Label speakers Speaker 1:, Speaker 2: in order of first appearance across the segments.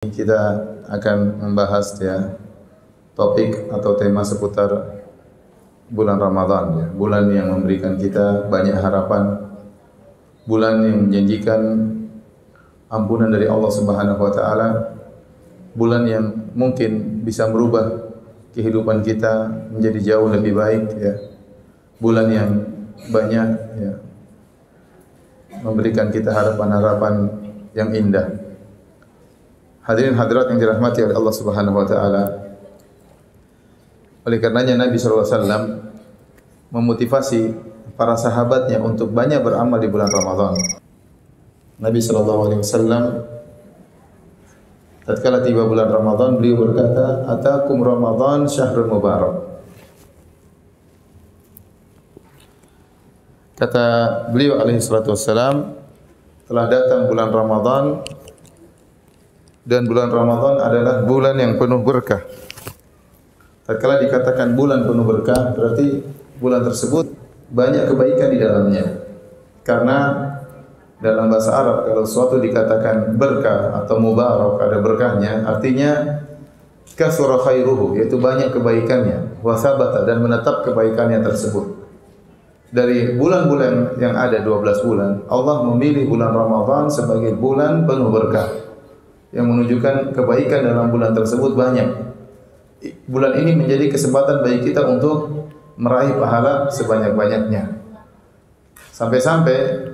Speaker 1: Kita akan membahas topik atau tema seputar bulan Ramadan bulan yang memberikan kita banyak harapan, bulan yang menjanjikan ampunan dari Allah Subhanahu wa taala, bulan yang mungkin bisa merubah kehidupan kita menjadi jauh lebih baik bulan yang banyak memberikan kita harapan-harapan yang indah. Hadirin hadirat yang dirahmati oleh Allah Subhanahu wa taala. Oleh karenanya Nabi sallallahu alaihi wasallam memotivasi para sahabatnya untuk banyak beramal di bulan Ramadan. Nabi sallallahu alaihi wasallam tatkala tiba bulan Ramadan beliau berkata, "Atakum Ramadan syahrul mubarak." Kata beliau alaihi salatu wasallam, telah datang bulan Ramadan dan bulan Ramadan adalah bulan yang penuh berkah. Tatkala dikatakan bulan penuh berkah, berarti bulan tersebut banyak kebaikan di dalamnya. Karena dalam bahasa Arab kalau sesuatu dikatakan berkah atau mubarak, ada berkahnya, artinya kasura khairuhu, yaitu banyak kebaikannya, wa sabata, dan menetap kebaikannya tersebut. Dari bulan-bulan yang ada 12 bulan, Allah memilih bulan Ramadan sebagai bulan penuh berkah yang menunjukkan kebaikan dalam bulan tersebut banyak. Bulan ini menjadi kesempatan bagi kita untuk meraih pahala sebanyak-banyaknya. Sampai-sampai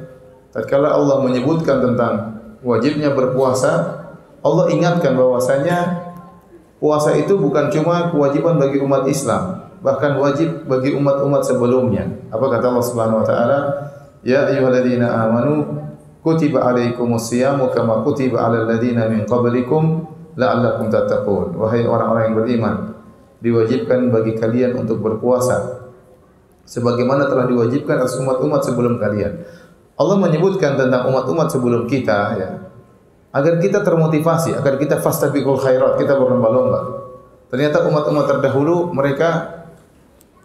Speaker 1: tatkala Allah menyebutkan tentang wajibnya berpuasa, Allah ingatkan bahwasanya puasa itu bukan cuma kewajiban bagi umat Islam, bahkan wajib bagi umat-umat sebelumnya. Apa kata Allah Subhanahu wa taala? Ya ayyuhalladzina amanu kutiba alaikumus siyamu kama kutiba alal ladzina min qablikum la'allakum tattaqun. Wahai orang-orang yang beriman, diwajibkan bagi kalian untuk berpuasa sebagaimana telah diwajibkan atas umat-umat sebelum kalian. Allah menyebutkan tentang umat-umat sebelum kita agar kita termotivasi, agar kita fastabiqul khairat, kita berlomba-lomba. Ternyata umat-umat terdahulu mereka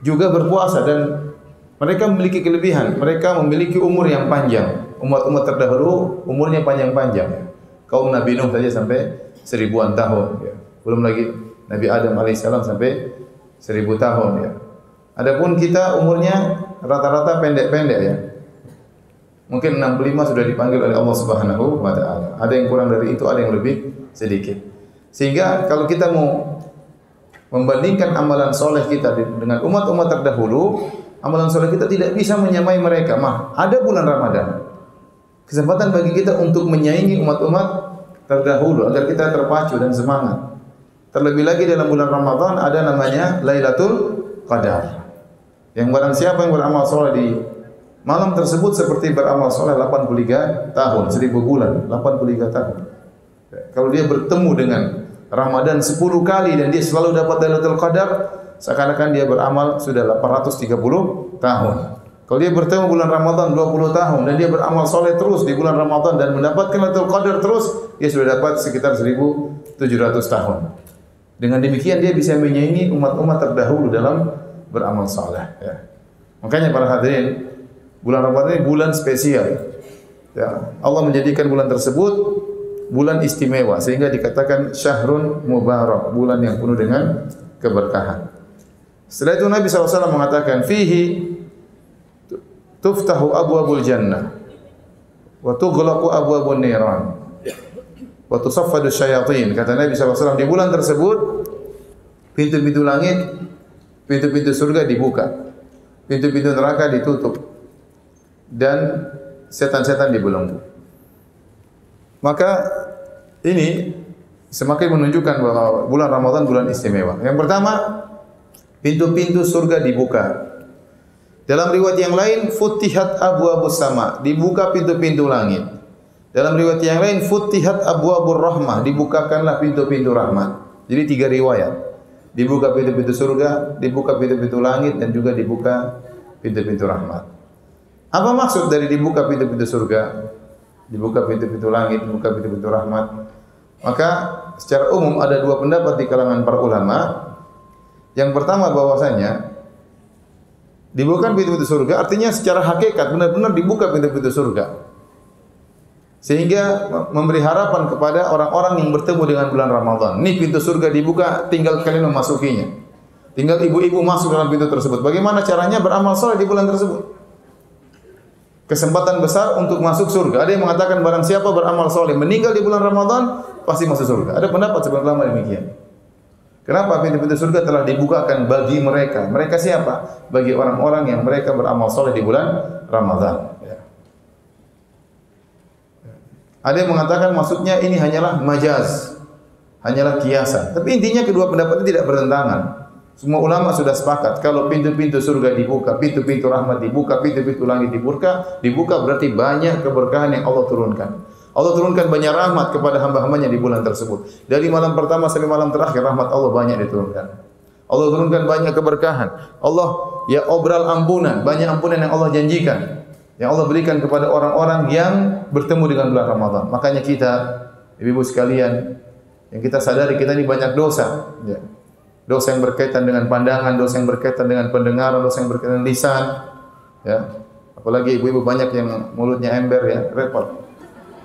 Speaker 1: juga berpuasa dan mereka memiliki kelebihan, mereka memiliki umur yang panjang. Umat-umat terdahulu umurnya panjang-panjang. Kaum Nabi Nuh saja sampai 1000-an tahun. Belum lagi Nabi Adam alaihissalam sampai 1000 tahun. Adapun kita umurnya rata-rata pendek-pendek Mungkin 65 sudah dipanggil oleh Allah Subhanahu wa taala. Ada yang kurang dari itu, ada yang lebih sedikit. Sehingga kalau kita mau membandingkan amalan soleh kita dengan umat-umat terdahulu, amalan soleh kita tidak bisa menyamai mereka. Ada bulan Ramadan, kesempatan bagi kita untuk menyaingi umat-umat terdahulu agar kita terpacu dan semangat. Terlebih lagi dalam bulan Ramadan ada namanya Lailatul Qadar. Yang barang siapa yang beramal soleh di malam tersebut seperti beramal soleh 83 tahun, 1000 bulan, 83 tahun. Kalau dia bertemu dengan Ramadan 10 kali dan dia selalu dapat Lailatul Qadar, seakan-akan dia beramal sudah 830 tahun. Kalau dia bertemu bulan Ramadan 20 tahun dan dia beramal soleh terus di bulan Ramadan dan mendapatkan Lailatul Qadar terus, dia sudah dapat sekitar 1700 tahun. Dengan demikian dia bisa menyaingi umat-umat terdahulu dalam beramal soleh. Makanya para hadirin, bulan Ramadan ini bulan spesial. Allah menjadikan bulan tersebut bulan istimewa sehingga dikatakan syahrun mubarak, bulan yang penuh dengan keberkahan. Setelah itu Nabi SAW mengatakan fihi tuftahu abwabul jannah wa tughlaqu abwabun niran wa tusaffadu syayatin. Kata Nabi SAW, di bulan tersebut pintu-pintu langit, pintu-pintu surga dibuka, pintu-pintu neraka ditutup, dan setan-setan dibelenggu. Maka ini semakin menunjukkan bahwa bulan Ramadan bulan istimewa. Yang pertama, pintu-pintu surga dibuka. Dalam riwayat yang lain, futihat abwabus sama, dibuka pintu-pintu langit. Dalam riwayat yang lain, futihat abwabur rahmah, dibukakanlah pintu-pintu rahmat. Jadi 3 riwayat. Dibuka pintu-pintu surga, dibuka pintu-pintu langit, dan juga dibuka pintu-pintu rahmat. Apa maksud dari dibuka pintu-pintu surga, dibuka pintu-pintu langit, dibuka pintu-pintu rahmat? Maka secara umum ada 2 pendapat di kalangan para ulama. Yang pertama bahwasanya dibuka pintu-pintu surga artinya secara hakikat benar-benar dibuka pintu-pintu surga. sehingga memberi harapan kepada orang-orang yang bertemu dengan bulan Ramadan. Ini pintu surga dibuka, tinggal kalian memasukinya. Tinggal ibu-ibu masuk dalam pintu tersebut. Bagaimana caranya beramal saleh di bulan tersebut? Kesempatan besar untuk masuk surga. Ada yang mengatakan barang siapa beramal saleh meninggal di bulan Ramadan pasti masuk surga. Ada pendapat sebagian ulama demikian. Kenapa pintu-pintu surga telah dibukakan bagi mereka? Mereka siapa? Bagi orang-orang yang mereka beramal saleh di bulan Ramadan. Ada yang mengatakan maksudnya ini hanyalah majaz, hanyalah kiasan. Tapi intinya kedua pendapat ini tidak bertentangan. Semua ulama sudah sepakat kalau pintu-pintu surga dibuka, pintu-pintu rahmat dibuka, pintu-pintu langit dibuka berarti banyak keberkahan yang Allah turunkan. Allah turunkan banyak rahmat kepada hamba-hambanya di bulan tersebut. Dari malam pertama sampai malam terakhir rahmat Allah banyak diturunkan. Allah turunkan banyak keberkahan. Allah ya obral ampunan, banyak ampunan yang Allah janjikan. Yang Allah berikan kepada orang-orang yang bertemu dengan bulan Ramadan. Makanya kita, ibu-ibu sekalian, yang kita sadari kita ini banyak dosa. Ya. Dosa yang berkaitan dengan pandangan, dosa yang berkaitan dengan pendengaran, dosa yang berkaitan dengan lisan. Ya. Apalagi ibu-ibu banyak yang mulutnya ember ya, repot.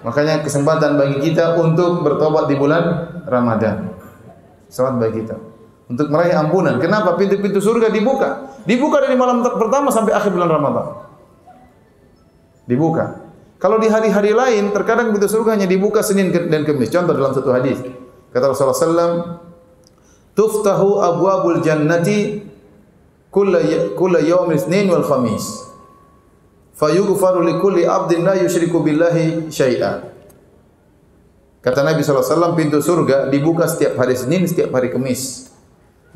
Speaker 1: Makanya kesempatan bagi kita untuk bertobat di bulan Ramadan. Selamat bagi kita. Untuk meraih ampunan. Kenapa? Pintu-pintu surga dibuka. Dibuka dari malam pertama sampai akhir bulan Ramadan. Dibuka. Kalau di hari-hari lain, terkadang pintu surga hanya dibuka Senin dan Kamis. Contoh dalam satu hadis. Kata Rasulullah SAW, Tuftahu abwabul jannati kulla yawmin Isnin wal Khamis. Fayughfaru likulli abdin la yusyriku billahi syai'a. Kata Nabi SAW, pintu surga dibuka setiap hari Senin, setiap hari Kamis.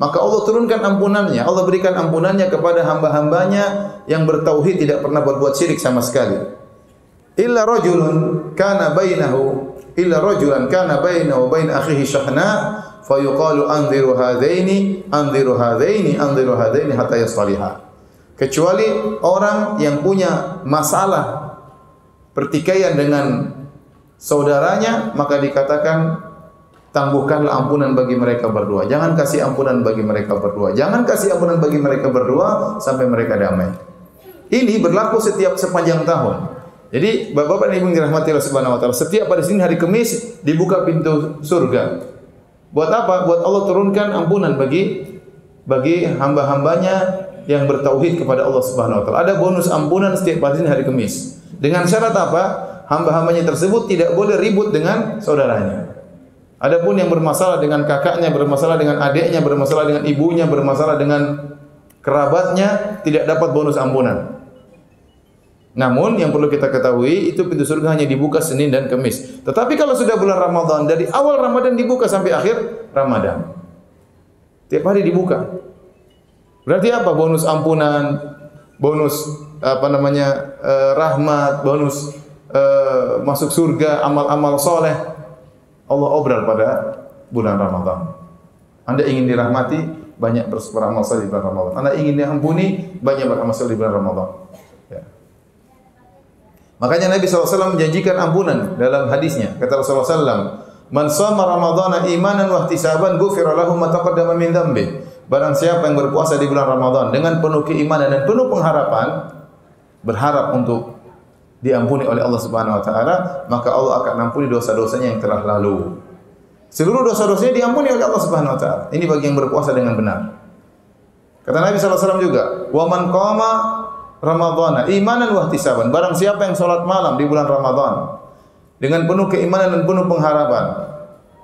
Speaker 1: Maka Allah turunkan ampunannya. Allah berikan ampunannya kepada hamba-hambanya yang bertauhid, tidak pernah berbuat syirik sama sekali. Illa rajulan kana bainahu wa bain akhihi syahna fayuqalu anziru hadaini hatta yasliha. Kecuali orang yang punya masalah pertikaian dengan saudaranya, maka dikatakan tangguhkanlah ampunan bagi mereka berdua. Jangan kasih ampunan bagi mereka berdua. Jangan kasih ampunan bagi mereka berdua sampai mereka damai. Ini berlaku sepanjang tahun. Jadi bapak-bapak dan ibu yang dirahmati Allah Subhanahu wa taala, setiap hari Senin hari Kamis dibuka pintu surga. Buat apa? Buat Allah turunkan ampunan bagi hamba-hambanya yang bertauhid kepada Allah Subhanahu wa taala. Ada bonus ampunan setiap hari Senin hari Kamis. Dengan syarat apa? Hamba-hambanya tersebut tidak boleh ribut dengan saudaranya. Adapun yang bermasalah dengan kakaknya, bermasalah dengan adiknya, bermasalah dengan ibunya, bermasalah dengan kerabatnya, tidak dapat bonus ampunan. Namun yang perlu kita ketahui, itu pintu surga hanya dibuka Senin dan Kamis. Tetapi kalau sudah bulan Ramadan, dari awal Ramadan dibuka sampai akhir Ramadan, tiap hari dibuka. Berarti apa? Bonus ampunan, bonus rahmat, bonus masuk surga, amal-amal soleh. Allah obral pada bulan Ramadan. Anda ingin dirahmati, banyak beramal saleh di bulan Ramadan. Anda ingin diampuni, banyak beramal saleh di bulan Ramadan. Ya. Makanya Nabi SAW menjanjikan ampunan dalam hadisnya. Kata Rasulullah SAW, Man shoma Ramadhana imanan wa ihtisaban ghufira lahu ma taqaddama min dhanbi. Barang siapa yang berpuasa di bulan Ramadan dengan penuh keimanan dan penuh pengharapan, berharap untuk diampuni oleh Allah Subhanahu wa taala, maka Allah akan ampuni dosa-dosanya yang telah lalu. Seluruh dosa-dosanya diampuni oleh Allah Subhanahu wa taala. Ini bagi yang berpuasa dengan benar. Kata Nabi sallallahu alaihi wasallam juga, "Wa man qama Ramadhana imanan wa ihtisaban." Barang siapa yang salat malam di bulan Ramadan dengan penuh keimanan dan penuh pengharapan,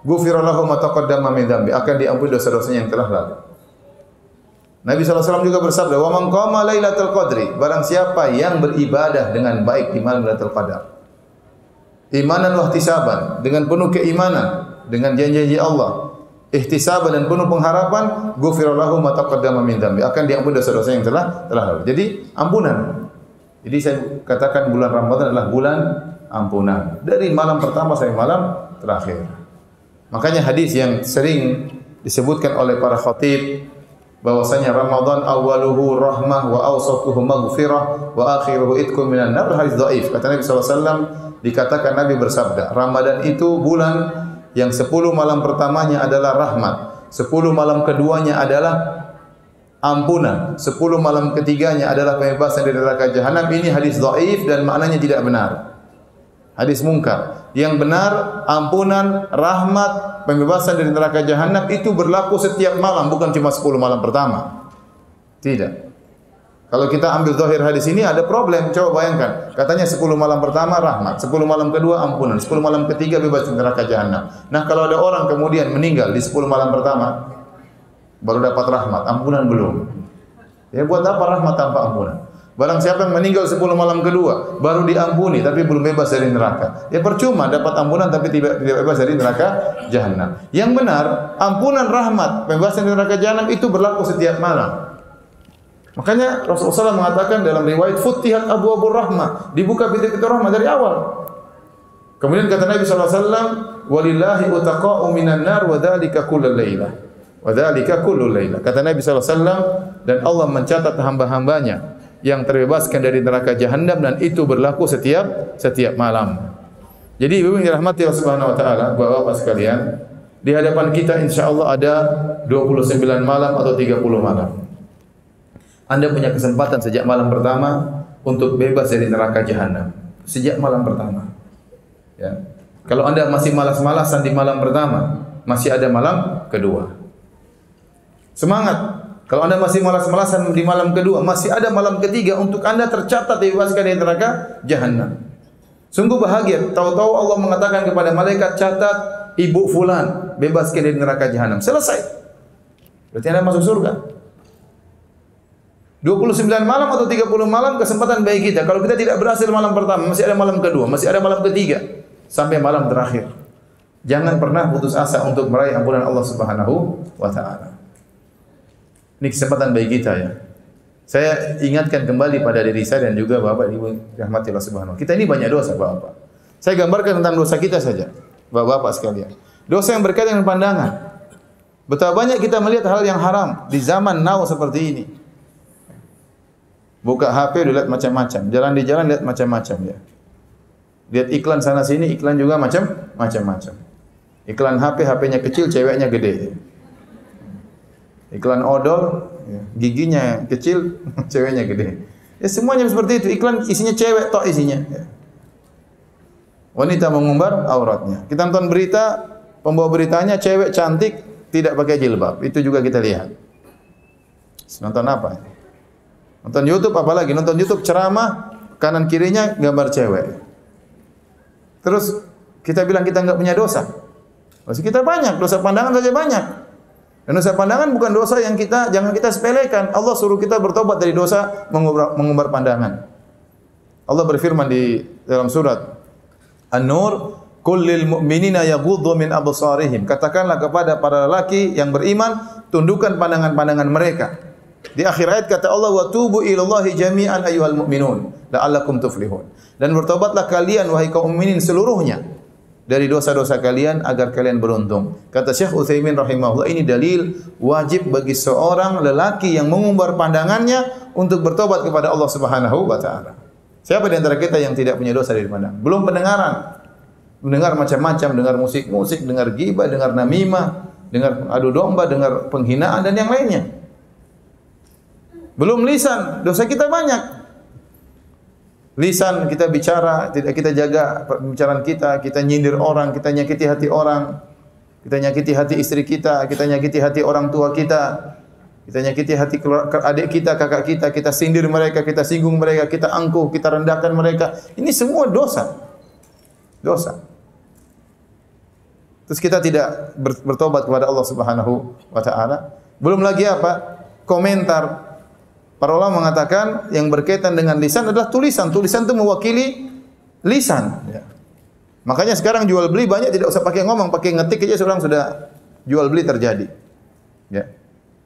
Speaker 1: ghufira lahu ma taqaddama min dzambi, akan diampuni dosa-dosanya yang telah lalu. Nabi SAW juga bersabda, "Wa man qama lailatul qadri." Barang siapa yang beribadah dengan baik di malam Lailatul Qadar, imanan wa ihtisaban, dengan penuh keimanan dengan janji-janji Allah, ihtisaban dan penuh pengharapan, ghufira lahu ma taqaddama min dzambi, akan diampuni dosa-dosa yang telah lalu. Jadi ampunan. Jadi saya katakan bulan Ramadan adalah bulan ampunan dari malam pertama sampai malam terakhir. Makanya hadis yang sering disebutkan oleh para khatib bahwasanya Ramadan awaluhu rahmah wa awsatuhu maghfirah wa akhiruhu itqun minan nar, hadis dhaif. Kata Nabi sallallahu alaihi wasallam, dikatakan Nabi bersabda, Ramadan itu bulan yang 10 malam pertamanya adalah rahmat, 10 malam keduanya adalah ampunan, 10 malam ketiganya adalah pembebasan dari neraka jahanam. Ini hadis dhaif dan maknanya tidak benar. Hadis mungkar. Yang benar, ampunan, rahmat, pembebasan dari neraka jahanam itu berlaku setiap malam, bukan cuma 10 malam pertama. Tidak. Kalau kita ambil zahir hadis ini ada problem. Coba bayangkan. Katanya 10 malam pertama rahmat, 10 malam kedua ampunan, 10 malam ketiga bebas dari neraka jahanam. Nah, kalau ada orang kemudian meninggal di 10 malam pertama baru dapat rahmat, ampunan belum. Ya buat apa rahmat tanpa ampunan? Barang siapa yang meninggal 10 malam kedua baru diampuni tapi belum bebas dari neraka, ya percuma dapat ampunan tapi tidak bebas dari neraka jahanam. Yang benar, ampunan, rahmat, pembebasan dari neraka jahanam itu berlaku setiap malam. Makanya Rasulullah SAW mengatakan dalam riwayat Futihat abwabur rahmah, dibuka pintu-pintu rahmat dari awal. Kemudian kata Nabi SAW, walillahi utaqa'u minan nar wa dzalika kullal lailah. Wa dzalika kullul lailah. Kata Nabi SAW, dan Allah mencatat hamba-hambanya yang terbebaskan dari neraka jahanam dan itu berlaku setiap malam. Jadi ibu yang dirahmati Allah Subhanahu wa taala, Bapak-bapak sekalian, di hadapan kita insyaallah ada 29 malam atau 30 malam. Anda punya kesempatan sejak malam pertama untuk bebas dari neraka jahanam. Sejak malam pertama. Ya. Kalau Anda masih malas-malasan di malam pertama, masih ada malam kedua. Semangat. Kalau Anda masih malas-malasan di malam kedua, masih ada malam ketiga untuk Anda tercatat dibebaskan dari neraka jahanam. Sungguh bahagia. Tahu-tahu Allah mengatakan kepada malaikat, catat ibu fulan bebaskan dari neraka jahanam. Selesai. Berarti Anda masuk surga. 29 malam atau 30 malam kesempatan bagi kita. Kalau kita tidak berhasil malam pertama, masih ada malam kedua, masih ada malam ketiga, sampai malam terakhir. Jangan pernah putus asa untuk meraih ampunan Allah Subhanahu wa taala. Ini kesempatan bagi kita ya. Saya ingatkan kembali pada diri saya dan juga Bapak Ibu rahmati Allah Subhanahu. Kita ini banyak dosa, Bapak. Saya gambarkan tentang dosa kita saja, Bapak-bapak sekalian. Dosa yang berkaitan dengan pandangan. Betapa banyak kita melihat hal yang haram di zaman now seperti ini. Buka HP lihat macam-macam, jalan di jalan lihat macam-macam ya. Lihat iklan sana sini, iklan juga macam-macam. Iklan HP, HP-nya kecil, ceweknya gede. Iklan odol, ya, giginya kecil, ceweknya gede. Ya semuanya seperti itu. Iklan isinya cewek, tok isinya. Ya. Wanita mengumbar auratnya. Kita nonton berita, pembawa beritanya cewek cantik tidak pakai jilbab. Itu juga kita lihat. Nonton apa? Nonton YouTube apalagi? Nonton YouTube ceramah, kanan kirinya gambar cewek. Terus kita bilang kita enggak punya dosa. Dosa kita banyak, dosa pandangan saja banyak. Dan dosa pandangan bukan dosa yang jangan kita sepelekan. Allah suruh kita bertobat dari dosa mengumbar pandangan. Allah berfirman di dalam surat An-Nur, "Kullil mu'minina yaghuddu min absarihim." Katakanlah kepada para lelaki yang beriman, tundukkan pandangan-pandangan mereka. Di akhir ayat kata Allah, "Wa tubu ilallahi jami'an ayyuhal mu'minun la'allakum tuflihun." Dan bertobatlah kalian wahai kaum mukminin seluruhnya dari dosa-dosa kalian agar kalian beruntung. Kata Syekh Utsaimin rahimahullah, ini dalil wajib bagi seorang lelaki yang mengumbar pandangannya untuk bertobat kepada Allah Subhanahu wa taala. Siapa di antara kita yang tidak punya dosa dari pandangan? Belum pendengaran. Mendengar macam-macam, dengar musik-musik, dengar ghibah, dengar namimah, dengar adu domba, dengar penghinaan dan yang lainnya. Belum lisan, dosa kita banyak. Lisan kita bicara, tidak kita jaga pembicaraan kita, kita nyindir orang, kita nyakiti hati orang, kita nyakiti hati istri kita nyakiti hati orang tua kita nyakiti hati adik kita, kakak kita sindir mereka, kita singgung mereka, kita angkuh, kita rendahkan mereka. Ini semua dosa. Dosa. Terus kita tidak bertobat kepada Allah Subhanahu wa taala. Belum lagi apa? Komentar. Para ulama mengatakan yang berkaitan dengan lisan adalah tulisan. Tulisan itu mewakili lisan. Ya. Makanya sekarang jual beli banyak tidak usah pakai ngomong, pakai ngetik aja seorang sudah jual beli terjadi. Ya.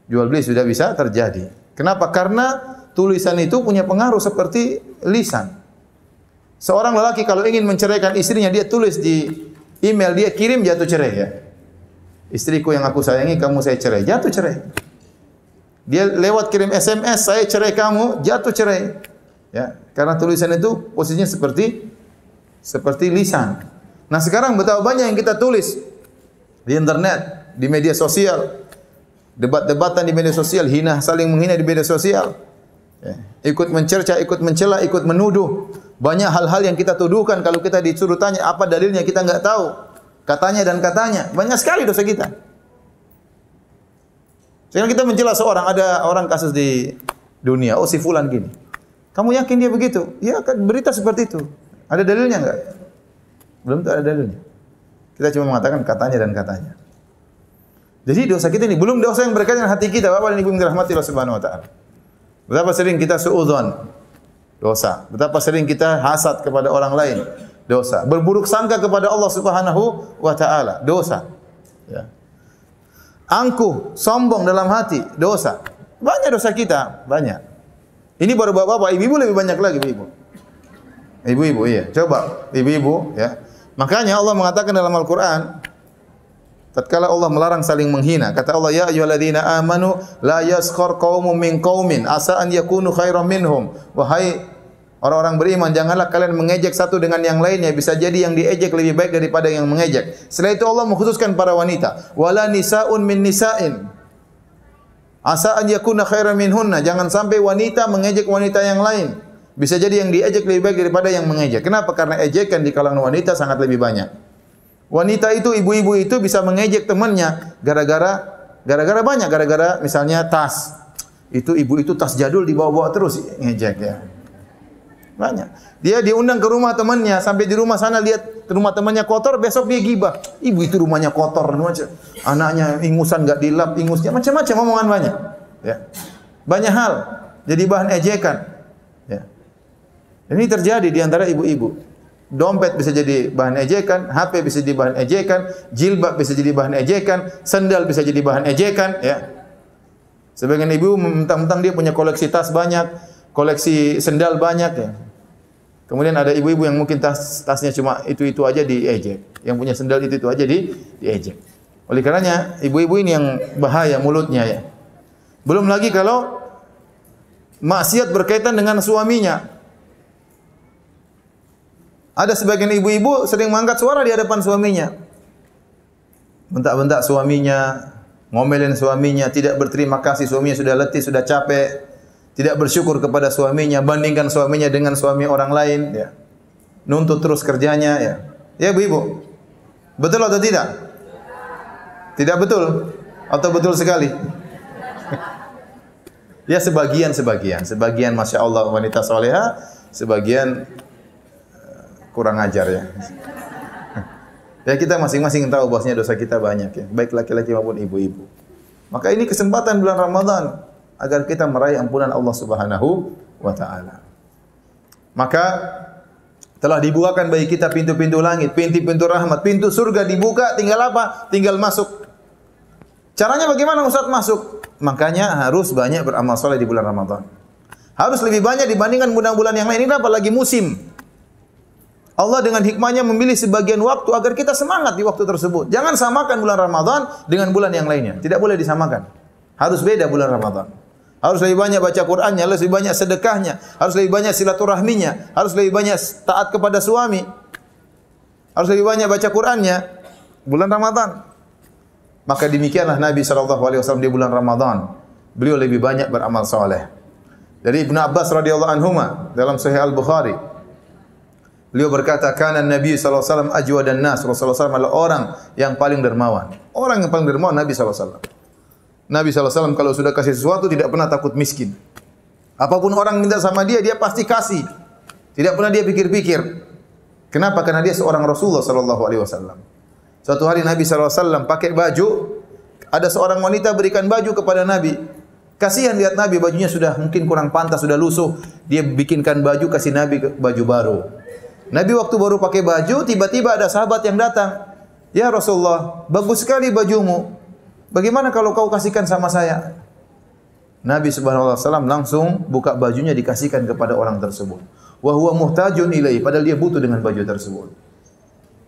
Speaker 1: Jual beli sudah bisa terjadi. Kenapa? Karena tulisan itu punya pengaruh seperti lisan. Seorang lelaki kalau ingin menceraikan istrinya, dia tulis di email, dia kirim, jatuh cerai ya. Istriku yang aku sayangi, kamu saya cerai, jatuh cerai. Dia lewat kirim SMS, saya cerai kamu, jatuh cerai. Ya, karena tulisan itu posisinya seperti lisan. Nah, sekarang betapa banyak yang kita tulis di internet, di media sosial. Debat-debatan di media sosial, saling menghina di media sosial. Ya. Ikut mencerca, ikut mencela, ikut menuduh. Banyak hal-hal yang kita tuduhkan, kalau kita disuruh tanya apa dalilnya kita enggak tahu. Katanya dan katanya. Banyak sekali dosa kita. Sekarang kita mencela seorang, ada orang kasus di dunia, oh si fulan gini. Kamu yakin dia begitu? Ya kan berita seperti itu. Ada dalilnya enggak? Belum ada dalilnya. Kita cuma mengatakan katanya dan katanya. Jadi dosa kita ini belum dosa yang berkaitan dengan hati kita. Bapak dan Ibu yang dirahmati Allah Subhanahu wa taala. Betapa sering kita suudzon, dosa. Betapa sering kita hasad kepada orang lain, dosa. Berburuk sangka kepada Allah Subhanahu wa taala, dosa. Ya. Angkuh, sombong dalam hati, dosa. Banyak dosa kita, banyak. Ini baru bapak-bapak, ibu-ibu lebih banyak lagi, ibu-ibu. Ibu-ibu, iya. Coba, ibu-ibu, ya. Makanya Allah mengatakan dalam Al-Qur'an, tatkala Allah melarang saling menghina, kata Allah, ya ayyuhalladzina amanu la yaskhar qaumun min qaumin asa an yakunu khairan minhum. Wahai orang-orang beriman, janganlah kalian mengejek satu dengan yang lainnya, bisa jadi yang diejek lebih baik daripada yang mengejek. Setelah itu Allah mengkhususkan para wanita, wala nisaun min nisa'in asa an yakuna khairan minhunna. Jangan sampai wanita mengejek wanita yang lain, bisa jadi yang diejek lebih baik daripada yang mengejek. Kenapa? Karena ejekan di kalangan wanita sangat lebih banyak. Wanita itu, ibu-ibu itu bisa mengejek temannya gara-gara banyak, gara-gara misalnya tas. Itu ibu itu tas jadul dibawa-bawa terus ngejek ya. Banyak. Dia diundang ke rumah temannya, sampai di rumah sana lihat rumah temannya kotor, besok dia gibah. Ibu itu rumahnya kotor, macam anaknya ingusan enggak dilap, ingusnya macam-macam omongan banyak. Ya. Banyak hal jadi bahan ejekan. Ya. Ini terjadi di antara ibu-ibu. Dompet bisa jadi bahan ejekan, HP bisa jadi bahan ejekan, jilbab bisa jadi bahan ejekan, sandal bisa jadi bahan ejekan, ya. Sebagian ibu mentang-mentang dia punya koleksi tas banyak, koleksi sandal banyak, ya. Kemudian ada ibu-ibu yang mungkin tasnya cuma itu-itu aja diejek, yang punya sandal itu-itu aja diejek. Oleh karenanya ibu-ibu ini yang bahaya mulutnya, ya. Belum lagi kalau maksiat berkaitan dengan suaminya. Ada sebagian ibu-ibu sering mengangkat suara di hadapan suaminya. Bentak-bentak suaminya, ngomelin suaminya, tidak berterima kasih, suaminya sudah letih, sudah capek, tidak bersyukur kepada suaminya, bandingkan suaminya dengan suami orang lain, ya. Nuntut terus kerjanya, ya. Ya, ibu-ibu. Betul atau tidak? Tidak betul atau betul sekali? Ya, sebagian Masya Allah wanita soleha, sebagian kurang ajar, ya. Ya, kita masing-masing tahu bahwasanya dosa kita banyak, ya, baik laki-laki maupun ibu-ibu. Maka ini kesempatan bulan Ramadan agar kita meraih ampunan Allah Subhanahu wa taala. Maka telah dibukakan bagi kita pintu-pintu langit, pintu-pintu rahmat, pintu surga dibuka, tinggal apa? Tinggal masuk. Caranya bagaimana Ustaz masuk? Makanya harus banyak beramal saleh di bulan Ramadan. Harus lebih banyak dibandingkan bulan-bulan yang lain. Ini apalagi musim. Allah dengan hikmahnya memilih sebagian waktu agar kita semangat di waktu tersebut. Jangan samakan bulan Ramadan dengan bulan yang lainnya. Tidak boleh disamakan. Harus beda bulan Ramadan. Harus lebih banyak baca Qur'annya, harus lebih banyak sedekahnya, harus lebih banyak silaturahminya, harus lebih banyak taat kepada suami. Harus lebih banyak baca Qur'annya bulan Ramadan. Maka demikianlah Nabi SAW di bulan Ramadan. Beliau lebih banyak beramal saleh. Dari Ibnu Abbas radhiyallahu anhuma dalam Sahih Al-Bukhari, beliau berkata, "Kana Nabi sallallahu alaihi wasallam ajwadan nas." Rasulullah SAW adalah orang yang paling dermawan. Orang yang paling dermawan Nabi sallallahu alaihi wasallam. Nabi sallallahu alaihi wasallam kalau sudah kasih sesuatu tidak pernah takut miskin. Apapun orang minta sama dia, dia pasti kasih. Tidak pernah dia pikir-pikir. Kenapa? Karena dia seorang Rasulullah sallallahu alaihi wasallam. Suatu hari Nabi sallallahu alaihi wasallam pakai baju, ada seorang wanita berikan baju kepada Nabi. Kasihan lihat Nabi, bajunya sudah mungkin kurang pantas, sudah lusuh. Dia bikinkan baju, kasih Nabi baju baru. Nabi waktu baru pakai baju, tiba-tiba ada sahabat yang datang. Ya Rasulullah, bagus sekali bajumu. Bagaimana kalau kau kasihkan sama saya? Nabi Subhanahu wa taala langsung buka bajunya, dikasihkan kepada orang tersebut. Wa huwa muhtajun ilaihi, padahal dia butuh dengan baju tersebut.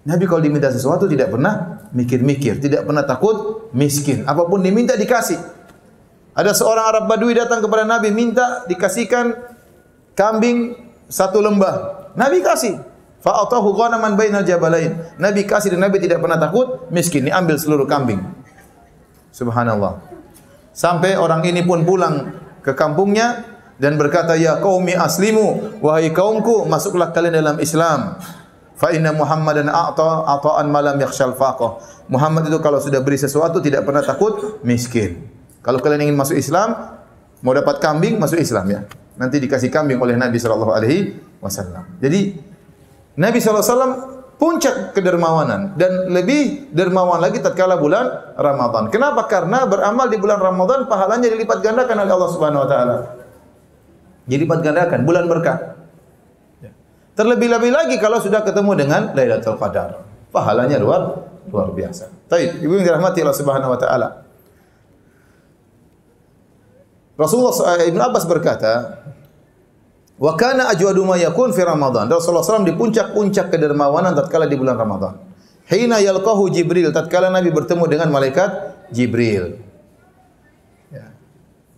Speaker 1: Nabi kalau diminta sesuatu tidak pernah mikir-mikir, tidak pernah takut miskin. Apapun diminta dikasih. Ada seorang Arab Badui datang kepada Nabi, minta dikasihkan kambing satu lembah. Nabi kasih. Fa'atahu ghanaman bainal jabalain. Nabi kasih dan Nabi tidak pernah takut miskin. Ini ambil seluruh kambing. Subhanallah. Sampai orang ini pun pulang ke kampungnya, dan berkata, ya qaumi aslimu, wahai kaumku, masuklah kalian dalam Islam. Fa inna Muhammadan a'ta ata'an ma lam yakhshal faqah. Muhammad itu kalau sudah beri sesuatu tidak pernah takut miskin. Kalau kalian ingin masuk Islam, mau dapat kambing, masuk Islam ya. Nanti dikasih kambing oleh Nabi sallallahu alaihi wasallam. Jadi Nabi sallallahu alaihi wasallam puncak kedermawanan dan lebih dermawan lagi tatkala bulan Ramadan. Kenapa? Karena beramal di bulan Ramadan pahalanya dilipat gandakan oleh Allah Subhanahu wa taala. Dilipat gandakan, bulan berkah. Terlebih-lebih lagi kalau sudah ketemu dengan Lailatul Qadar. Pahalanya luar biasa. Baik, ibu yang dirahmati Allah Subhanahu wa taala. Rasulullah Ibn Abbas berkata, wa kana ajwadu ma yakun fi Ramadan. Rasulullah SAW di puncak-puncak kedermawanan tatkala di bulan Ramadan. Hina yalqahu Jibril, tatkala Nabi bertemu dengan malaikat Jibril. Ya.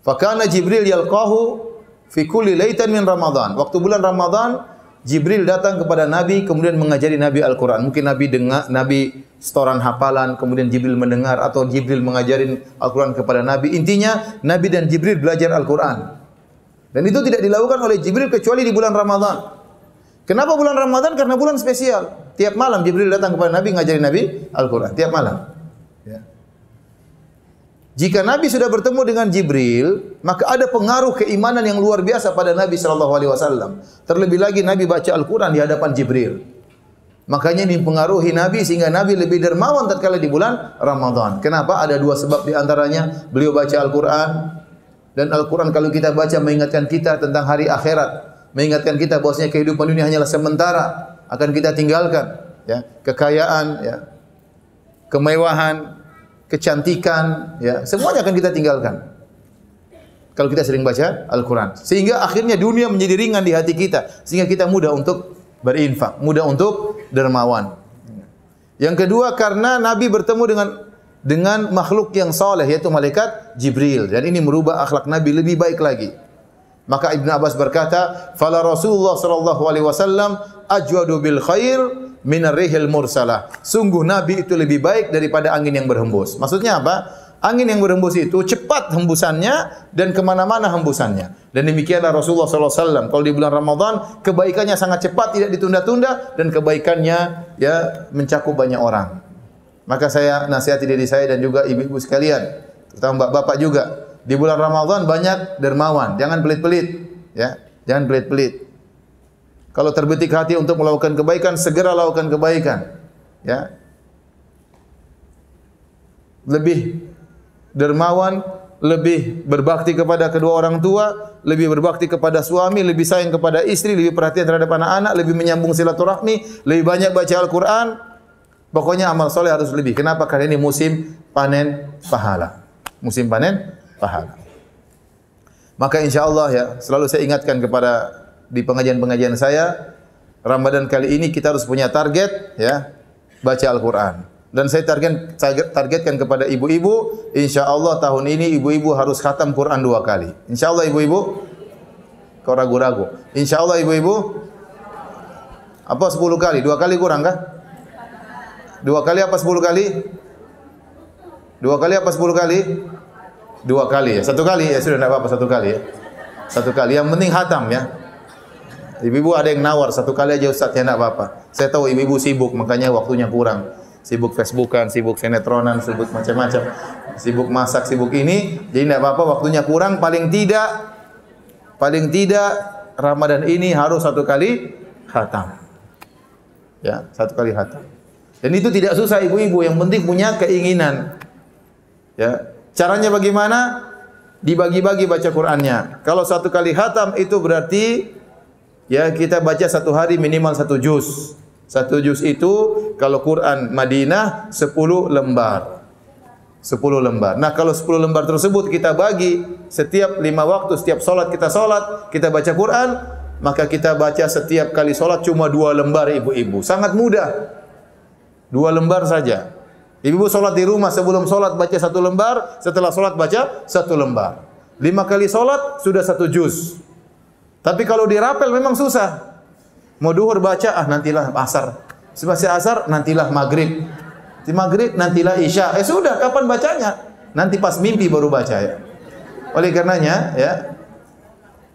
Speaker 1: Fa kana Jibril yalqahu fi kulli lailatin min Ramadan. Waktu bulan Ramadan, Jibril datang kepada Nabi kemudian mengajari Nabi Al-Qur'an. Mungkin Nabi dengar, Nabi setoran hafalan, kemudian Jibril mendengar atau Jibril mengajarin Al-Qur'an kepada Nabi. Intinya Nabi dan Jibril belajar Al-Qur'an. Dan itu tidak dilakukan oleh Jibril kecuali di bulan Ramadan. Kenapa bulan Ramadan? Karena bulan spesial. Tiap malam Jibril datang kepada Nabi ngajarin Nabi Al-Qur'an. Tiap malam. Ya. Jika Nabi sudah bertemu dengan Jibril, maka ada pengaruh keimanan yang luar biasa pada Nabi sallallahu alaihi wasallam. Terlebih lagi Nabi baca Al-Qur'an di hadapan Jibril. Makanya ini mempengaruhi Nabi sehingga Nabi lebih dermawan tatkala di bulan Ramadan. Kenapa? Ada dua sebab di antaranya. Beliau baca Al-Qur'an. Dan Al-Quran kalau kita baca mengingatkan kita tentang hari akhirat, mengingatkan kita bahwasanya kehidupan dunia hanyalah sementara, akan kita tinggalkan, ya, kekayaan, ya, kemewahan, kecantikan, ya, semuanya akan kita tinggalkan. Kalau kita sering baca Al-Quran, sehingga akhirnya dunia menjadi ringan di hati kita, sehingga kita mudah untuk berinfak, mudah untuk dermawan. Yang kedua, karena Nabi bertemu dengan makhluk yang saleh yaitu malaikat Jibril, dan ini merubah akhlak Nabi lebih baik lagi. Maka Ibn Abbas berkata, "Fala Rasulullah sallallahu alaihi wasallam ajwadu bil khair min ar-rihil mursalah." Sungguh Nabi itu lebih baik daripada angin yang berhembus. Maksudnya apa? Angin yang berhembus itu cepat hembusannya dan kemana-mana hembusannya. Dan demikianlah Rasulullah sallallahu alaihi wasallam. Kalau di bulan Ramadan kebaikannya sangat cepat, tidak ditunda-tunda, dan kebaikannya ya mencakup banyak orang. Maka saya nasihati diri saya dan juga ibu-ibu sekalian, terutama bapak-bapak juga, di bulan Ramadan banyak dermawan, jangan pelit-pelit, ya, jangan pelit-pelit. Kalau terbetik hati untuk melakukan kebaikan, segera lakukan kebaikan, ya. Lebih dermawan, lebih berbakti kepada kedua orang tua, lebih berbakti kepada suami, lebih sayang kepada istri, lebih perhatian terhadap anak-anak, lebih menyambung silaturahmi, lebih banyak baca Al-Quran. Pokoknya amal soleh harus lebih. Kenapa? Karena ini musim panen pahala. Musim panen pahala. Maka insya Allah ya, selalu saya ingatkan kepada di pengajian-pengajian saya, Ramadan kali ini kita harus punya target, ya, baca Al-Quran. Dan saya targetkan kepada ibu-ibu, insya Allah tahun ini ibu-ibu harus khatam Quran 2 kali. Insya Allah ibu-ibu, kau ragu-ragu. Insya Allah ibu-ibu, apa 10 kali? 2 kali kurang kah? 2 kali apa 10 kali? 2 kali apa 10 kali? 2 kali ya. 1 kali ya sudah, tidak apa-apa 1 kali ya. 1 kali. Yang penting khatam ya. Ibu-ibu ada yang nawar 1 kali aja Ustaz ya, tidak apa-apa. Saya tahu ibu-ibu sibuk, makanya waktunya kurang. Sibuk Facebookan, sibuk sinetronan, sibuk macam-macam. Sibuk masak, sibuk ini. Jadi tidak apa-apa, waktunya kurang. Paling tidak Ramadan ini harus 1 kali khatam. Ya, 1 kali khatam. Dan itu tidak susah ibu-ibu, yang penting punya keinginan. Ya, caranya bagaimana? Dibagi-bagi baca Qur'annya. Kalau 1 kali khatam itu berarti ya kita baca 1 hari minimal 1 juz. 1 juz itu kalau Quran Madinah 10 lembar. 10 lembar. Nah, kalau 10 lembar tersebut kita bagi setiap 5 waktu, setiap salat kita baca Quran, maka kita baca setiap kali salat cuma 2 lembar ibu-ibu. Sangat mudah. 2 lembar saja. Ibu salat di rumah, sebelum salat baca 1 lembar, setelah salat baca 1 lembar. 5 kali salat sudah 1 juz. Tapi kalau dirapel memang susah. Mau duhur baca, nantilah asar. Selesai asar, nantilah maghrib. Di maghrib, nantilah isya. Sudah, kapan bacanya? Nanti pas mimpi baru baca ya. Oleh karenanya ya,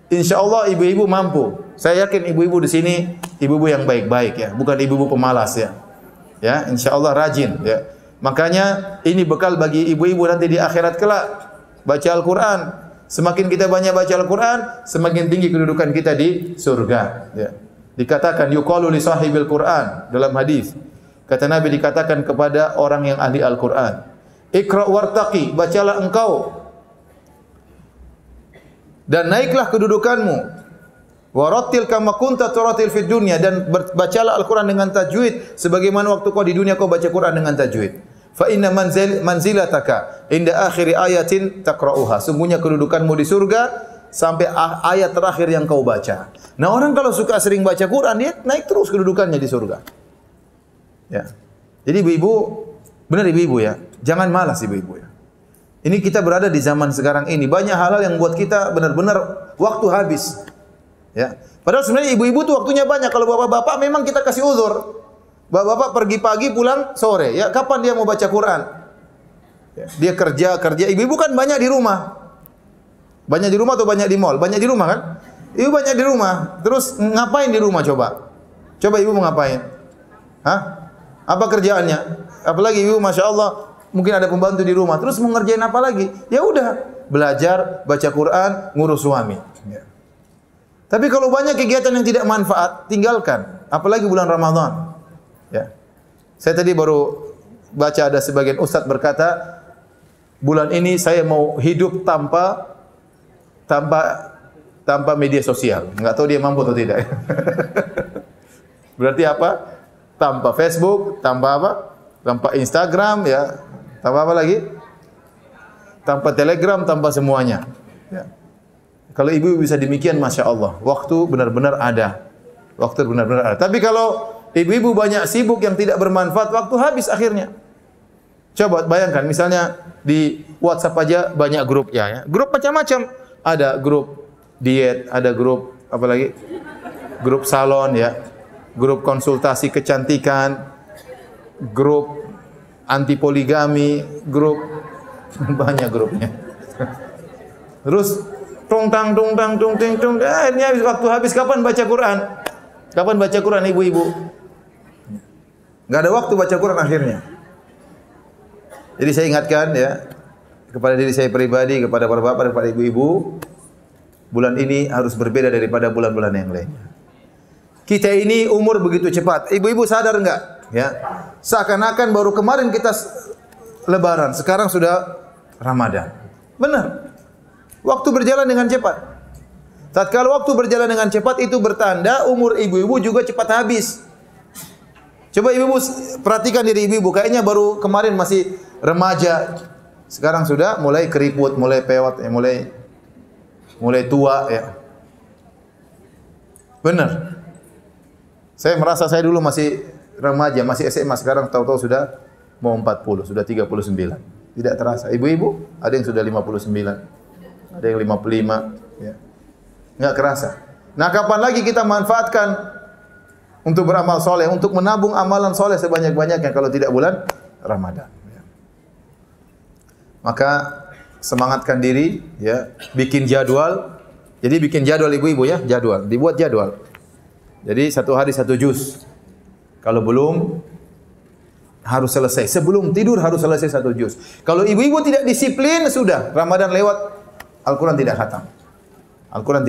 Speaker 1: Insya Allah ibu-ibu mampu. Saya yakin ibu-ibu di sini ibu-ibu yang baik-baik ya, bukan ibu-ibu pemalas ya. Ya, insya Allah rajin ya. Makanya ini bekal bagi ibu-ibu nanti di akhirat kelak. Baca Al-Quran. Semakin kita banyak baca Al-Quran, semakin tinggi kedudukan kita di surga. Ya. Dikatakan yuqalu li sahibil Quran dalam hadis. Kata Nabi dikatakan kepada orang yang ahli Al-Quran, Iqra wartaqi, bacalah engkau dan naiklah kedudukanmu. Warattil kama kunta turatil fid dunya, dan bacalah Al-Quran dengan tajwid sebagaimana waktu kau di dunia kau baca Quran dengan tajwid. Fa inna manzilataka inda akhiri ayatin taqra'uha. Sungguhnya kedudukanmu di surga sampai ayat terakhir yang kau baca. Nah, orang kalau suka sering baca Quran, dia naik terus kedudukannya di surga. Ya. Jadi ibu-ibu, benar ibu-ibu ya, jangan malas ibu-ibu ya. Ini kita berada di zaman sekarang ini, banyak hal-hal yang buat kita benar-benar waktu habis. Ya. Padahal sebenarnya ibu-ibu tuh waktunya banyak. Kalau bapak-bapak memang kita kasih uzur. Bapak-bapak pergi pagi pulang sore. Ya, kapan dia mau baca Quran? Ya. Dia kerja. Ibu-ibu kan banyak di rumah. Banyak di rumah atau banyak di mall? Banyak di rumah kan? Ibu banyak di rumah. Terus ngapain di rumah coba? Coba ibu mau ngapain? Hah? Apa kerjaannya? Apalagi ibu Masya Allah mungkin ada pembantu di rumah. Terus mau ngerjain apa lagi? Ya udah, belajar, baca Quran, ngurus suami. Ya. Tapi kalau banyak kegiatan yang tidak manfaat, tinggalkan. Apalagi bulan Ramadan. Ya. Saya tadi baru baca ada sebagian ustadz berkata, bulan ini saya mau hidup tanpa media sosial. Enggak tahu dia mampu atau tidak. Berarti apa? Tanpa Facebook, tanpa apa? Tanpa Instagram, ya. Tanpa apa lagi? Tanpa Telegram, tanpa semuanya. Ya. Kalau ibu bisa demikian, Masya Allah, waktu benar-benar ada. Waktu benar-benar ada. Tapi kalau ibu-ibu banyak sibuk yang tidak bermanfaat, waktu habis akhirnya. Coba bayangkan, misalnya di WhatsApp aja banyak grupnya. Ya. Grup macam-macam. Ada grup diet, ada grup apa lagi? Grup salon, ya. Grup konsultasi kecantikan, grup anti poligami, grup banyak grupnya. Terus tungtang, akhirnya waktu habis. Kapan baca Quran? Kapan baca Quran ibu-ibu? Enggak ada waktu baca Quran akhirnya. Jadi saya ingatkan ya kepada diri saya pribadi, kepada para bapak dan kepada ibu-ibu, bulan ini harus berbeda daripada bulan-bulan yang lainnya. Kita ini umur begitu cepat. Ibu-ibu sadar enggak? Ya. Seakan-akan baru kemarin kita Lebaran, sekarang sudah Ramadan. Benar. Waktu berjalan dengan cepat. Tatkala waktu berjalan dengan cepat itu bertanda umur ibu-ibu juga cepat habis. Coba ibu-ibu perhatikan diri ibu-ibu, kayaknya baru kemarin masih remaja. Sekarang sudah mulai keriput, mulai pewat, ya, mulai tua ya. Benar. Saya merasa saya dulu masih remaja, masih SMA, sekarang tahu-tahu sudah mau 40, sudah 39. Tidak terasa. Ibu-ibu ada yang sudah 59. Ada yang 55 ya. Enggak kerasa. Nah, kapan lagi kita manfaatkan untuk beramal soleh, untuk menabung amalan soleh sebanyak-banyaknya kalau tidak bulan Ramadan ya. Maka semangatkan diri ya, bikin jadwal. Jadi bikin jadwal ibu-ibu ya, jadwal, dibuat jadwal. Jadi satu hari satu juz. Kalau belum harus selesai. Sebelum tidur harus selesai satu juz. Kalau ibu-ibu tidak disiplin, sudah Ramadan lewat, Al-Quran tidak khatam. Al-Quran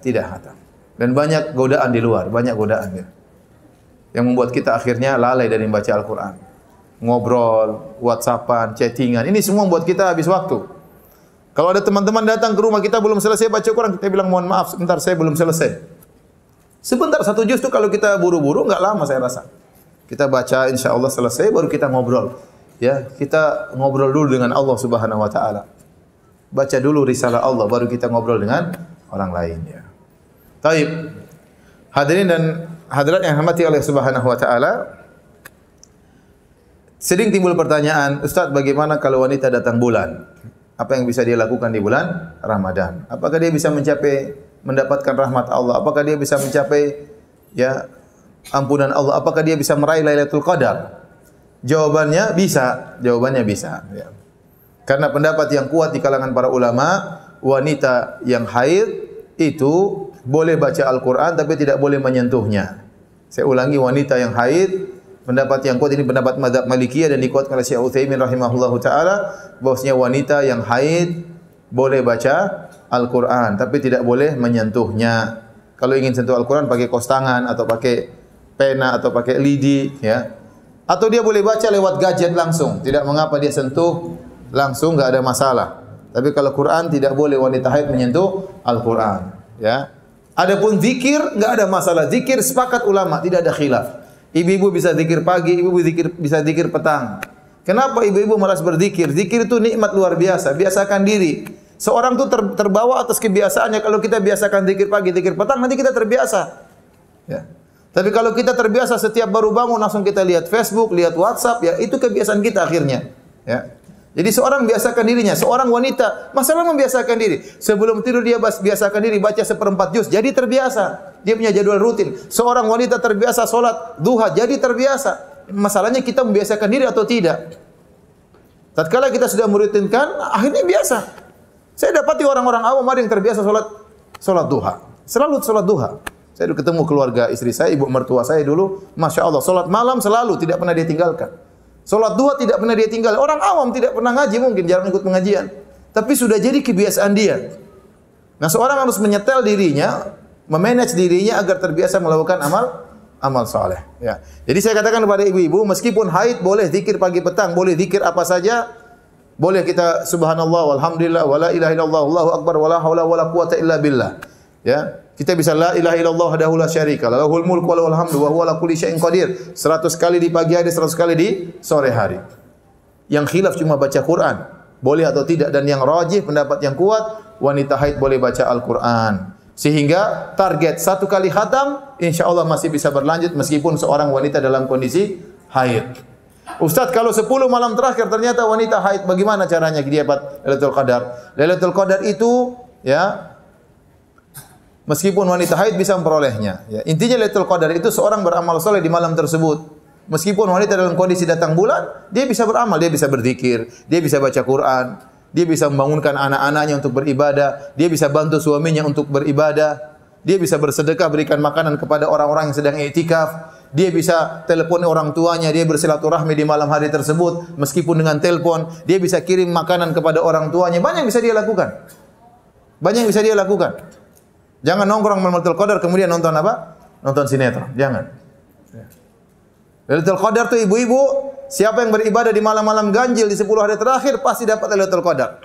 Speaker 1: tidak khatam. Dan banyak godaan di luar, banyak godaan ya. Yang membuat kita akhirnya lalai dari membaca Al-Quran. Ngobrol, WhatsAppan, chattingan, ini semua membuat kita habis waktu. Kalau ada teman-teman datang ke rumah kita belum selesai baca Quran, kita bilang mohon maaf, sebentar saya belum selesai. Sebentar satu juz itu kalau kita buru-buru enggak lama saya rasa. Kita baca insya Allah selesai baru kita ngobrol. Ya, kita ngobrol dulu dengan Allah Subhanahu wa taala. Baca dulu risalah Allah baru kita ngobrol dengan orang lain ya. Taib. Hadirin dan hadirat yang dirahmati oleh Subhanahu wa taala. Sering timbul pertanyaan, Ustaz, bagaimana kalau wanita datang bulan? Apa yang bisa dia lakukan di bulan Ramadan? Apakah dia bisa mendapatkan rahmat Allah? Apakah dia bisa mencapai ya ampunan Allah? Apakah dia bisa meraih Lailatul Qadar? Jawabannya bisa. Ya. Karena pendapat yang kuat di kalangan para ulama, wanita yang haid itu boleh baca Al-Quran tapi tidak boleh menyentuhnya. Saya ulangi, wanita yang haid, pendapat yang kuat ini pendapat mazhab Malikiyah dan dikuatkan oleh Syekh Utsaimin rahimahullahu taala, bahwasanya wanita yang haid boleh baca Al-Quran tapi tidak boleh menyentuhnya. Kalau ingin sentuh Al-Quran pakai kos tangan atau pakai pena atau pakai lidi, ya. Atau dia boleh baca lewat gadget langsung, tidak mengapa dia sentuh langsung, enggak ada masalah. Tapi kalau Quran tidak boleh wanita haid menyentuh Al-Quran, ya. Adapun zikir enggak ada masalah. Zikir sepakat ulama, tidak ada khilaf. Ibu-ibu bisa zikir pagi, ibu-ibu bisa zikir petang. Kenapa ibu-ibu malas berzikir? Zikir itu nikmat luar biasa. Biasakan diri. Seorang itu terbawa atas kebiasaannya. Kalau kita biasakan zikir pagi, zikir petang, nanti kita terbiasa. Ya. Tapi kalau kita terbiasa setiap baru bangun langsung kita lihat Facebook, lihat WhatsApp, ya itu kebiasaan kita akhirnya. Ya. Jadi seorang biasakan dirinya. Seorang wanita, masalah membiasakan diri. Sebelum tidur dia biasakan diri baca 1/4 juz, jadi terbiasa. Dia punya jadwal rutin. Seorang wanita terbiasa sholat duha, jadi terbiasa. Masalahnya kita membiasakan diri atau tidak. Tatkala kita sudah merutinkan, akhirnya biasa. Saya dapati orang-orang awam ada yang terbiasa sholat duha. Selalu sholat duha. Saya dulu ketemu keluarga istri saya, ibu mertua saya dulu, Masya Allah, sholat malam selalu, tidak pernah dia tinggalkan. Sholat duha tidak pernah dia tinggal. Orang awam tidak pernah ngaji, mungkin jarang ikut pengajian. Tapi sudah jadi kebiasaan dia. Nah, seorang harus menyetel dirinya, memanage dirinya agar terbiasa melakukan amal saleh. Ya. Jadi saya katakan kepada ibu-ibu, meskipun haid boleh zikir pagi petang, boleh zikir apa saja, boleh kita subhanallah walhamdulillah wala ilaha illallah wallahu akbar wala haula wala quwata illa billah. Ya. Kita bisa la ilaha illallah wahdahu la syarika lah, lahul mulku wa lahul hamdu wa huwa ala kulli syai'in qadir. 100 kali di pagi hari, 100 kali di sore hari. Yang khilaf cuma baca Quran, boleh atau tidak, dan yang rajih pendapat yang kuat, wanita haid boleh baca Al-Quran. Sehingga target 1 kali khatam insyaallah masih bisa berlanjut meskipun seorang wanita dalam kondisi haid. Ustaz, kalau 10 malam terakhir ternyata wanita haid, bagaimana caranya dia dapat Lailatul Qadar? Lailatul Qadar itu, ya, meskipun wanita haid bisa memperolehnya. Ya. Intinya Lailatul Qadar itu seorang beramal soleh di malam tersebut. Meskipun wanita dalam kondisi datang bulan, dia bisa beramal, dia bisa berzikir, dia bisa baca Quran, dia bisa membangunkan anak-anaknya untuk beribadah, dia bisa bantu suaminya untuk beribadah, dia bisa bersedekah, berikan makanan kepada orang-orang yang sedang i'tikaf, dia bisa telepon orang tuanya, dia bersilaturahmi di malam hari tersebut, meskipun dengan telepon, dia bisa kirim makanan kepada orang tuanya, banyak yang bisa dia lakukan. Banyak yang bisa dia lakukan. Jangan nongkrong malam Lailatul Qadar kemudian nonton apa? Nonton sinetron. Jangan. Lailatul Qadar itu ibu-ibu, siapa yang beribadah di malam-malam ganjil di 10 hari terakhir pasti dapat Lailatul Qadar.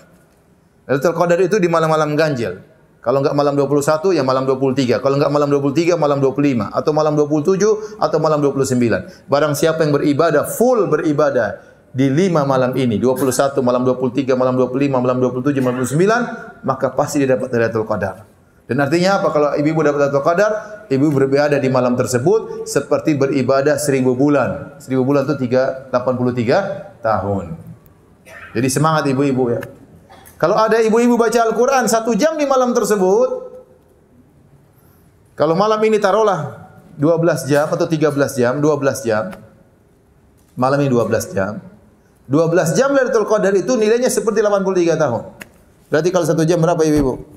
Speaker 1: Lailatul Qadar itu di malam-malam ganjil. Kalau enggak malam 21 ya malam 23. Kalau enggak malam 23 malam 25 atau malam 27 atau malam 29. Barang siapa yang beribadah full beribadah di 5 malam ini, 21 malam 23 malam 25 malam 27 malam 29, maka pasti dia dapat Lailatul Qadar. Dan artinya apa? Kalau ibu dapat Lailatul Qadar, ibu beribadah di malam tersebut seperti beribadah 1000 bulan. 1000 bulan itu 83 tahun. Jadi semangat ibu-ibu ya. Kalau ada ibu-ibu baca Al-Quran 1 jam di malam tersebut, kalau malam ini taruhlah 12 jam atau 13 jam, 12 jam. Malam ini 12 jam. 12 jam Lailatul Qadar itu nilainya seperti 83 tahun. Berarti kalau 1 jam berapa ibu-ibu?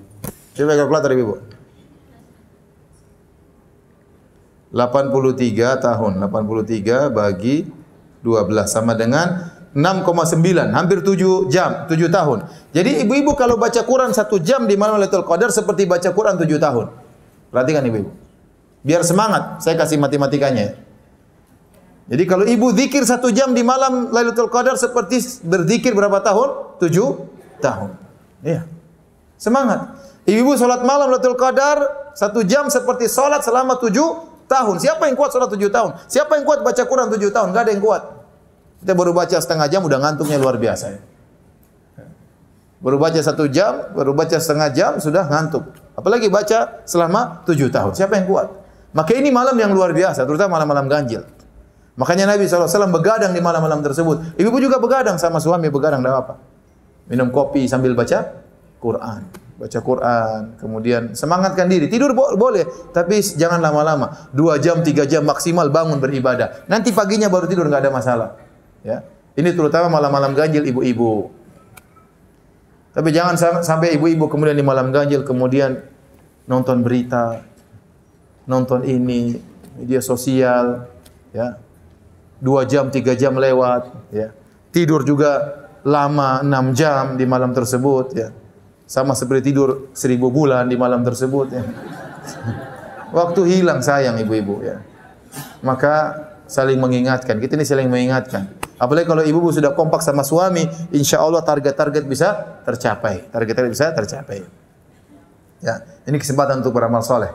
Speaker 1: Coba kalkulator ibu. 83 tahun. 83 bagi 12 sama dengan 6,9, hampir 7 jam, 7 tahun. Jadi ibu-ibu kalau baca Quran 1 jam di malam Lailatul Qadar seperti baca Quran 7 tahun. Perhatikan ibu-ibu. Biar semangat, saya kasih matematikanya. Jadi kalau ibu zikir 1 jam di malam Lailatul Qadar seperti berzikir berapa tahun? 7 tahun. Iya. Semangat. Ibu sholat malam Lailatul Qadar 1 jam seperti sholat selama 7 tahun. Siapa yang kuat sholat 7 tahun? Siapa yang kuat baca Quran 7 tahun? Enggak ada yang kuat. Kita baru baca setengah jam udah ngantuknya luar biasa ya. Baru baca 1 jam, baru baca setengah jam sudah ngantuk. Apalagi baca selama 7 tahun. Siapa yang kuat? Maka ini malam yang luar biasa, terutama malam-malam ganjil. Makanya Nabi SAW begadang di malam-malam tersebut. Ibu juga begadang sama suami, begadang enggak apa. Minum kopi sambil baca Quran. Baca Quran, kemudian semangatkan diri. Tidur boleh, tapi jangan lama-lama. 2 jam, 3 jam maksimal bangun beribadah. Nanti paginya baru tidur, enggak ada masalah. Ya. Ini terutama malam-malam ganjil ibu-ibu. Tapi jangan sampai ibu-ibu kemudian di malam ganjil kemudian nonton berita, nonton ini, media sosial, ya. 2 jam, 3 jam lewat, ya. Tidur juga lama 6 jam di malam tersebut, ya. Sama seperti tidur 1000 bulan di malam tersebut, ya. Waktu hilang sayang ibu-ibu, ya. Maka saling mengingatkan. Kita ini saling mengingatkan. Apalagi kalau ibu-ibu sudah kompak sama suami, insya Allah target-target bisa tercapai. Target-target bisa tercapai. Ya, ini kesempatan untuk beramal soleh.